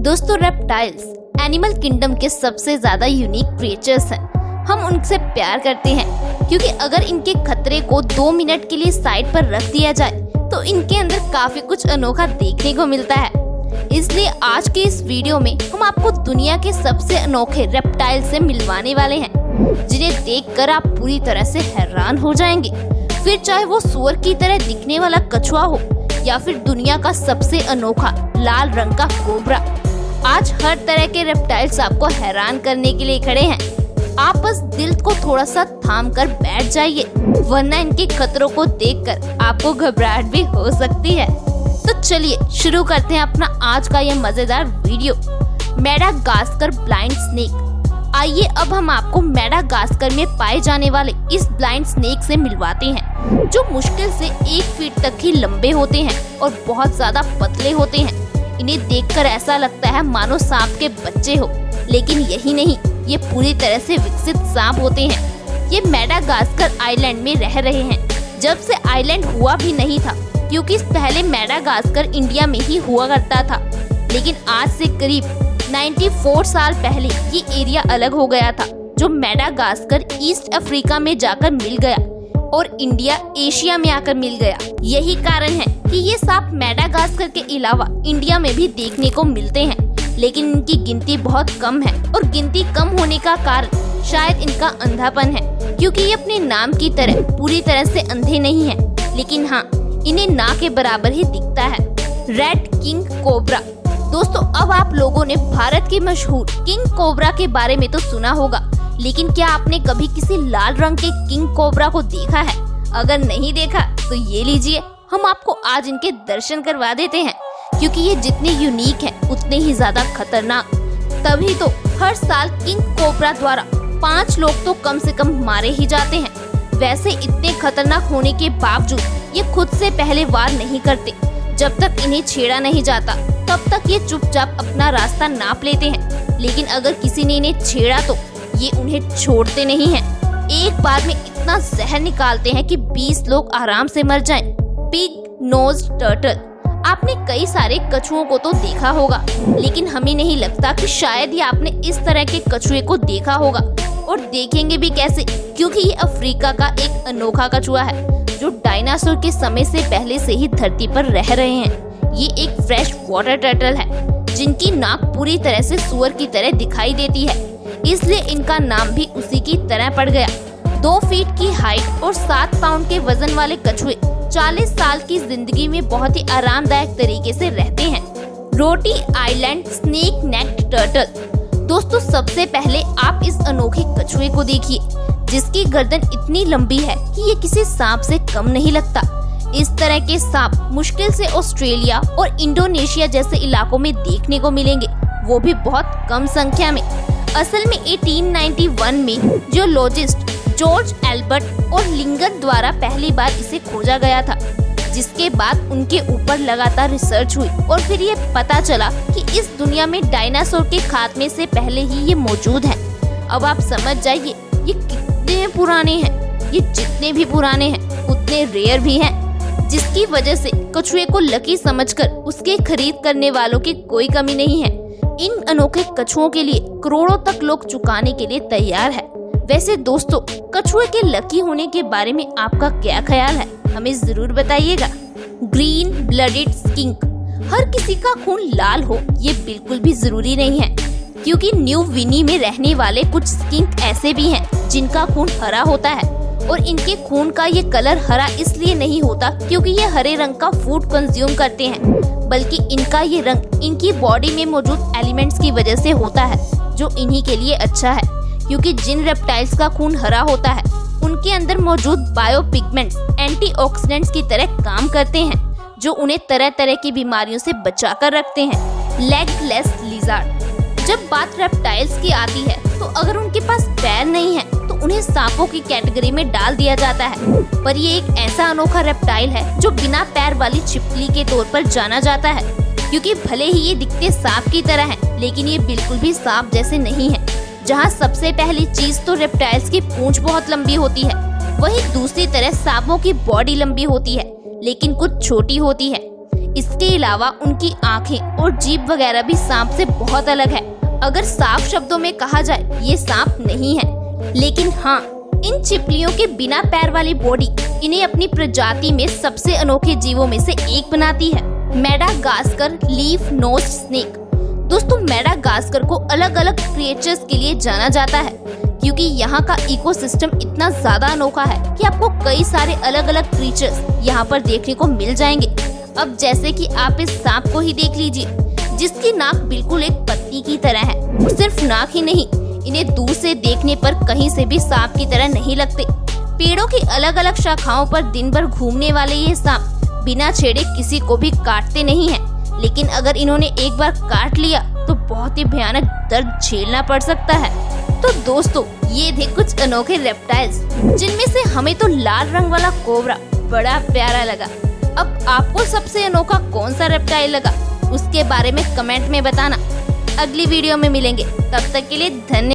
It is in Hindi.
दोस्तों, रेप्टाइल्स एनिमल किंगडम के सबसे ज्यादा यूनिक क्रिएचर्स हैं। हम उनसे प्यार करते हैं क्योंकि अगर इनके खतरे को 2 मिनट के लिए साइड पर रख दिया जाए तो इनके अंदर काफी कुछ अनोखा देखने को मिलता है। इसलिए आज के इस वीडियो में हम आपको दुनिया के सबसे अनोखे रेप्टाइल से मिलवाने वाले हैं, जिन्हें देखकर आप पूरी तरह से हैरान हो जाएंगे। फिर चाहे वो सुअर की तरह दिखने वाला कछुआ हो या फिर दुनिया का सबसे अनोखा लाल रंग का कोबरा, आज हर तरह के रेप्टाइल्स आपको हैरान करने के लिए खड़े हैं। आप बस दिल को थोड़ा सा थाम कर बैठ जाइए, वरना इनके खतरों को देखकर आपको घबराहट भी हो सकती है। तो चलिए शुरू करते हैं अपना आज का यह मजेदार वीडियो, मेडागास्कर ब्लाइंड स्नेक। आइए अब हम आपको मेडागास्कर में पाए जाने वाले इस ब्लाइंड स्नेक से मिलवाते हैं, जो मुश्किल से 1 फीट तक ही लंबे होते हैं और बहुत ज्यादा पतले होते हैं। इन्हें देखकर ऐसा लगता है मानो सांप के बच्चे हो, लेकिन यही नहीं, ये पूरी तरह से विकसित सांप होते हैं। ये मेडागास्कर आइलैंड में रह रहे हैं जब से आइलैंड हुआ भी नहीं था, क्योंकि पहले मेडागास्कर इंडिया में ही हुआ करता था। लेकिन आज से करीब 94 साल पहले ये एरिया अलग हो गया था, जो मेडागास्कर ईस्ट अफ्रीका में जाकर मिल गया और इंडिया एशिया में आकर मिल गया। यही कारण है कि ये सांप मेडागास्कर के अलावा इंडिया में भी देखने को मिलते हैं, लेकिन इनकी गिनती बहुत कम है। और गिनती कम होने का कारण शायद इनका अंधापन है, क्योंकि ये अपने नाम की तरह पूरी तरह से अंधे नहीं हैं, लेकिन हाँ, इन्हें ना के बराबर ही दिखता है। Red king cobra. दोस्तों, अब आप लोगों ने भारत के मशहूर किंग कोबरा के बारे में तो सुना होगा, लेकिन क्या आपने कभी किसी लाल रंग के किंग कोबरा को देखा है? अगर नहीं देखा तो ये लीजिए, हम आपको आज इनके दर्शन करवा देते हैं, क्योंकि ये जितने यूनिक हैं उतने ही ज्यादा खतरनाक। तभी तो हर साल किंग कोबरा द्वारा 5 लोग तो कम से कम मारे ही जाते हैं। वैसे इतने खतरनाक होने के बावजूद ये खुद से पहले वार नहीं करते। जब तक इन्हें छेड़ा नहीं जाता तब तक ये चुपचाप अपना रास्ता नाप लेते हैं, लेकिन अगर किसी ने इन्हें छेड़ा तो ये उन्हें छोड़ते नहीं हैं। एक बार में इतना जहर निकालते हैं कि 20 लोग आराम से मर जाएं। Big nose turtle. आपने कई सारे कछुओं को तो देखा होगा, लेकिन हमें नहीं लगता कि शायद ही आपने इस तरह के कछुए को देखा होगा, और देखेंगे भी कैसे, क्योंकि ये अफ्रीका का एक अनोखा कछुआ है जो डायनासोर के समय से पहले से ही धरती पर रह रहे हैं। ये एक फ्रेश वाटर टर्टल है, जिनकी नाक पूरी तरह से सुअर की तरह दिखाई देती है, इसलिए इनका नाम भी उसी की तरह पड़ गया। 2 फीट की हाइट और 7 पाउंड के वजन वाले कछुए 40 साल की जिंदगी में बहुत ही आरामदायक तरीके से रहते हैं। रोटी आइलैंड स्नेक नेक्ड टर्टल। दोस्तों, सबसे पहले आप इस अनोखे कछुए को देखिए, जिसकी गर्दन इतनी लंबी है कि ये किसी सांप से कम नहीं लगता। इस तरह के सांप मुश्किल से ऑस्ट्रेलिया और इंडोनेशिया जैसे इलाकों में देखने को मिलेंगे, वो भी बहुत कम संख्या में। असल में 1891 में जियोलॉजिस्ट जॉर्ज एल्बर्ट और लिंगन द्वारा पहली बार इसे खोजा गया था, जिसके बाद उनके ऊपर लगातार रिसर्च हुई और फिर ये पता चला कि इस दुनिया में डायनासोर के खात्मे से पहले ही ये मौजूद है। अब आप समझ जाइए ये कितने पुराने हैं। ये जितने भी पुराने हैं उतने रेयर भी हैं, जिसकी वजह से कछुए को लकी समझकर उसके खरीद करने वालों की कोई कमी नहीं है। इन अनोखे कछुओं के लिए करोड़ों तक लोग चुकाने के लिए तैयार है। वैसे दोस्तों, कछुए के लकी होने के बारे में आपका क्या ख्याल है? हमें जरूर बताइएगा। Green blooded skink. हर किसी का खून लाल हो ये बिल्कुल भी जरूरी नहीं है, क्योंकि न्यू विनी में रहने वाले कुछ स्किंक ऐसे भी हैं जिनका खून हरा होता है, और इनके खून का ये कलर हरा इसलिए नहीं होता क्योंकि ये हरे रंग का फूड कंज्यूम करते हैं, बल्कि इनका ये रंग इनकी बॉडी में मौजूद एलिमेंट्स की वजह से होता है, जो इन्हीं के लिए अच्छा है। क्योंकि जिन रेप्टाइल्स का खून हरा होता है उनके अंदर मौजूद बायोपिगमेंट्स एंटीऑक्सीडेंट्स की तरह काम करते हैं, जो उन्हें तरह तरह की बीमारियों से बचाकर रखते हैं। Legless lizard. जब बात रेप्टाइल्स की आती है तो अगर उनके पास पैर नहीं है तो उन्हें सांपों की कैटेगरी में डाल दिया जाता है, पर ये एक ऐसा अनोखा रेप्टाइल है जो बिना पैर वाली छिपकली के तौर पर जाना जाता है, क्योंकि भले ही ये दिखते सांप की तरह हैं, लेकिन ये बिल्कुल भी सांप जैसे नहीं है। जहाँ सबसे पहली चीज तो रेप्टाइल्स की पूंछ बहुत लंबी होती है, वहीं दूसरी तरफ सांपों की बॉडी लंबी होती है, लेकिन कुछ छोटी होती है। इसके अलावा उनकी आंखें और जीभ वगैरह भी सांप से बहुत अलग है। अगर साफ शब्दों में कहा जाए ये सांप नहीं है, लेकिन हाँ, इन छिपकलियों के बिना पैर वाली बॉडी इन्हें अपनी प्रजाति में सबसे अनोखे जीवों में से एक बनाती है। Madagascar leaf nosed snake. दोस्तों, मेडागास्कर को अलग अलग क्रिएचर्स के लिए जाना जाता है क्योंकि यहाँ का इकोसिस्टम इतना ज्यादा अनोखा है कि आपको कई सारे अलग अलग क्रिएचर्स यहाँ पर देखने को मिल जाएंगे। अब जैसे कि आप इस सांप को ही देख लीजिए, जिसकी नाक बिल्कुल एक पत्ती की तरह है। और सिर्फ नाक ही नहीं, इन्हें दूर से देखने पर कहीं से भी सांप की तरह नहीं लगते। पेड़ों की अलग अलग शाखाओं पर दिन भर घूमने वाले ये सांप बिना छेड़े किसी को भी काटते नहीं हैं, लेकिन अगर इन्होंने एक बार काट लिया तो बहुत ही भयानक दर्द झेलना पड़ सकता है। तो दोस्तों, ये थे कुछ अनोखे रेप्टाइल्स, जिनमें से हमें तो लाल रंग वाला कोबरा बड़ा प्यारा लगा। अब आपको सबसे अनोखा कौन सा रेप्टाइल लगा, उसके बारे में कमेंट में बताना। अगली वीडियो में मिलेंगे, तब तक के लिए धन्यवाद।